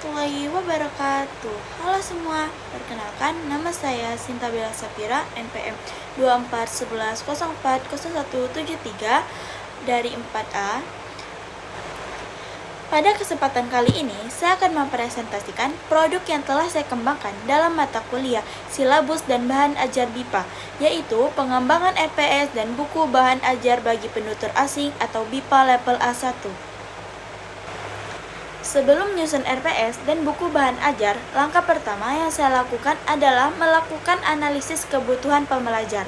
warahmatullahi wabarakatuh. Halo semua, perkenalkan nama saya Sinta Bella Sapira, NPM 2411040173 dari 4A. Pada kesempatan kali ini, saya akan mempresentasikan produk yang telah saya kembangkan dalam mata kuliah, silabus dan bahan ajar BIPA, yaitu pengembangan RPS dan buku bahan ajar bagi penutur asing atau BIPA level A1. Sebelum menyusun RPS dan buku bahan ajar, langkah pertama yang saya lakukan adalah melakukan analisis kebutuhan pembelajar.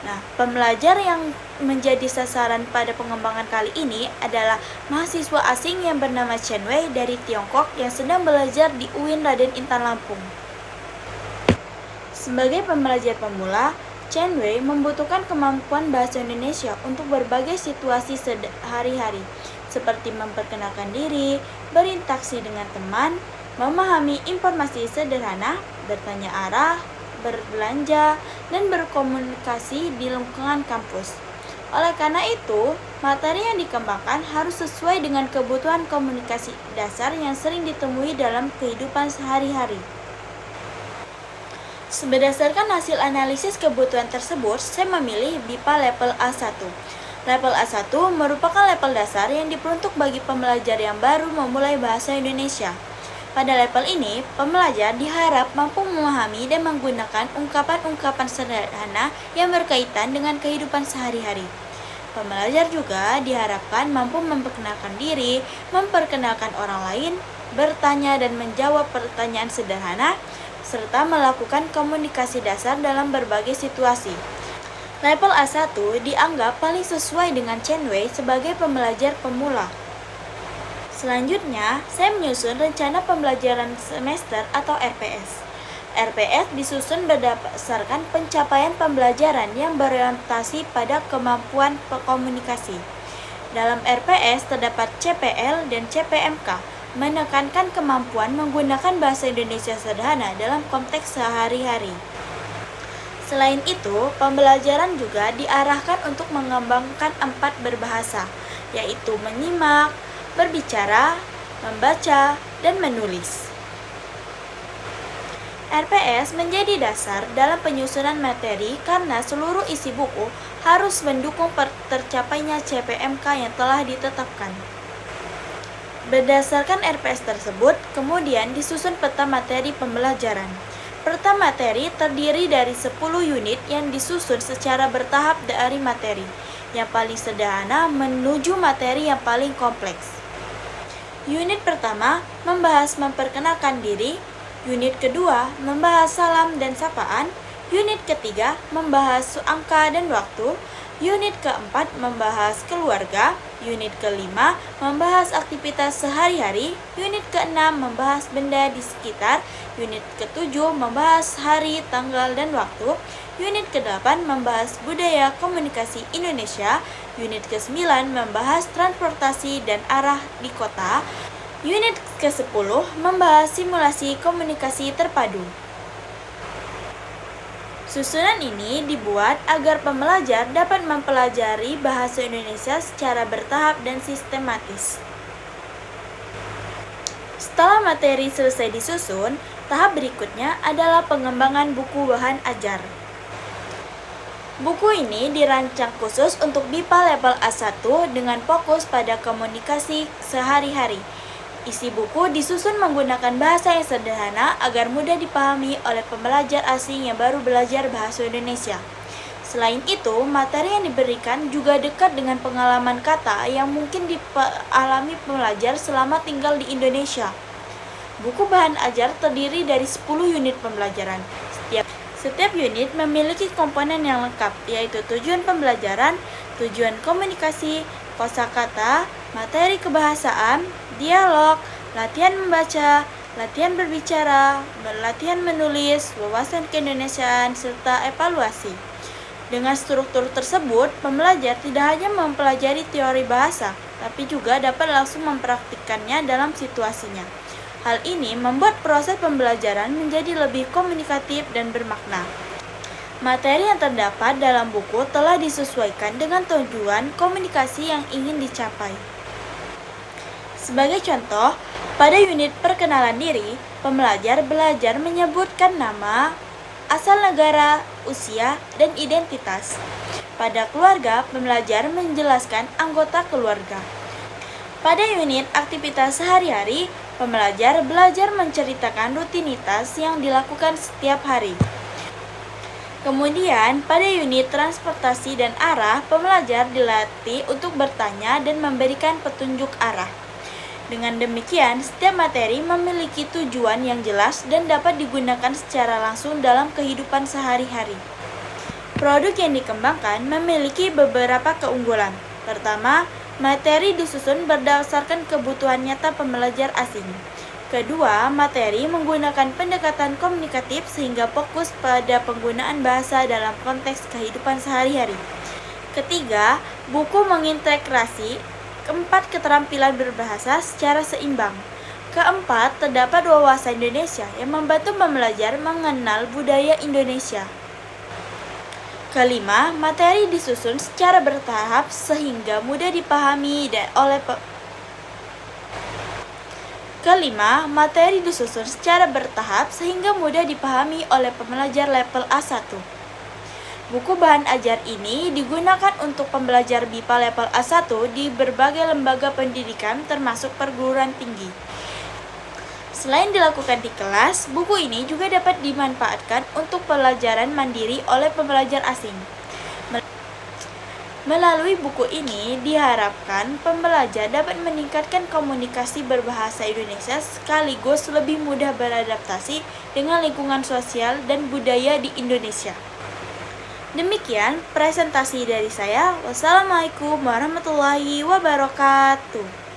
Nah, pembelajar yang menjadi sasaran pada pengembangan kali ini adalah mahasiswa asing yang bernama Chen Wei dari Tiongkok yang sedang belajar di UIN Raden Intan Lampung. Sebagai pembelajar pemula, Chen Wei membutuhkan kemampuan bahasa Indonesia untuk berbagai situasi sehari-hari, seperti memperkenalkan diri, berinteraksi dengan teman, memahami informasi sederhana, bertanya arah, berbelanja, dan berkomunikasi di lingkungan kampus. Oleh karena itu, materi yang dikembangkan harus sesuai dengan kebutuhan komunikasi dasar yang sering ditemui dalam kehidupan sehari-hari. Berdasarkan hasil analisis kebutuhan tersebut, saya memilih BIPA level A1. Level A1 merupakan level dasar yang diperuntuk bagi pembelajar yang baru memulai bahasa Indonesia. Pada level ini, pembelajar diharap mampu memahami dan menggunakan ungkapan-ungkapan sederhana yang berkaitan dengan kehidupan sehari-hari. Pembelajar juga diharapkan mampu memperkenalkan diri, memperkenalkan orang lain, bertanya dan menjawab pertanyaan sederhana, serta melakukan komunikasi dasar dalam berbagai situasi. Level A1 dianggap paling sesuai dengan Chen Wei sebagai pembelajar pemula. Selanjutnya, saya menyusun rencana pembelajaran semester atau RPS. RPS disusun berdasarkan pencapaian pembelajaran yang berorientasi pada kemampuan komunikasi. Dalam RPS terdapat CPL dan CPMK, menekankan kemampuan menggunakan bahasa Indonesia sederhana dalam konteks sehari-hari. Selain itu, pembelajaran juga diarahkan untuk mengembangkan 4 berbahasa, yaitu menyimak, berbicara, membaca, dan menulis. RPS menjadi dasar dalam penyusunan materi karena seluruh isi buku harus mendukung tercapainya CPMK yang telah ditetapkan. Berdasarkan RPS tersebut, kemudian disusun peta materi pembelajaran. Peta materi terdiri dari 10 unit yang disusun secara bertahap dari materi yang paling sederhana menuju materi yang paling kompleks. Unit pertama membahas memperkenalkan diri, unit kedua membahas salam dan sapaan, unit ketiga membahas angka dan waktu, unit keempat membahas keluarga, unit kelima membahas aktivitas sehari-hari, unit keenam membahas benda di sekitar, unit ketujuh membahas hari, tanggal, dan waktu, unit ke-8 membahas budaya komunikasi Indonesia, unit ke-9 membahas transportasi dan arah di kota, unit ke-10 membahas simulasi komunikasi terpadu. Susunan ini dibuat agar pembelajar dapat mempelajari bahasa Indonesia secara bertahap dan sistematis. Setelah materi selesai disusun, tahap berikutnya adalah pengembangan buku bahan ajar. Buku ini dirancang khusus untuk BIPA level A1 dengan fokus pada komunikasi sehari-hari. Isi buku disusun menggunakan bahasa yang sederhana agar mudah dipahami oleh pembelajar asing yang baru belajar bahasa Indonesia. Selain itu, materi yang diberikan juga dekat dengan pengalaman kata yang mungkin dialami pembelajar selama tinggal di Indonesia. Buku bahan ajar terdiri dari 10 unit pembelajaran. Setiap unit memiliki komponen yang lengkap, yaitu tujuan pembelajaran, tujuan komunikasi, kosakata, materi kebahasaan, dialog, latihan membaca, latihan berbicara, latihan menulis, wawasan keindonesiaan, serta evaluasi. Dengan struktur tersebut, pembelajar tidak hanya mempelajari teori bahasa, tapi juga dapat langsung mempraktikkannya dalam situasinya. Hal ini membuat proses pembelajaran menjadi lebih komunikatif dan bermakna. Materi yang terdapat dalam buku telah disesuaikan dengan tujuan komunikasi yang ingin dicapai. Sebagai contoh, pada unit perkenalan diri, pembelajar belajar menyebutkan nama, asal negara, usia, dan identitas. Pada keluarga, pembelajar menjelaskan anggota keluarga. Pada unit aktivitas sehari-hari, pembelajar belajar menceritakan rutinitas yang dilakukan setiap hari. Kemudian, pada unit transportasi dan arah, pembelajar dilatih untuk bertanya dan memberikan petunjuk arah. Dengan demikian, setiap materi memiliki tujuan yang jelas dan dapat digunakan secara langsung dalam kehidupan sehari-hari. Produk yang dikembangkan memiliki beberapa keunggulan. Pertama, materi disusun berdasarkan kebutuhan nyata pembelajar asing. Kedua, materi menggunakan pendekatan komunikatif sehingga fokus pada penggunaan bahasa dalam konteks kehidupan sehari-hari. Ketiga, buku mengintegrasi keempat keterampilan berbahasa secara seimbang. Keempat, terdapat wawasan Indonesia yang membantu pembelajar mengenal budaya Indonesia. Kelima, materi disusun secara bertahap sehingga mudah dipahami oleh pembelajar level A1. Buku bahan ajar ini digunakan untuk pembelajar BIPA level A1 di berbagai lembaga pendidikan termasuk perguruan tinggi. Selain dilakukan di kelas, buku ini juga dapat dimanfaatkan untuk pelajaran mandiri oleh pembelajar asing. Melalui buku ini, diharapkan pembelajar dapat meningkatkan komunikasi berbahasa Indonesia sekaligus lebih mudah beradaptasi dengan lingkungan sosial dan budaya di Indonesia. Demikian presentasi dari saya. Wassalamualaikum warahmatullahi wabarakatuh.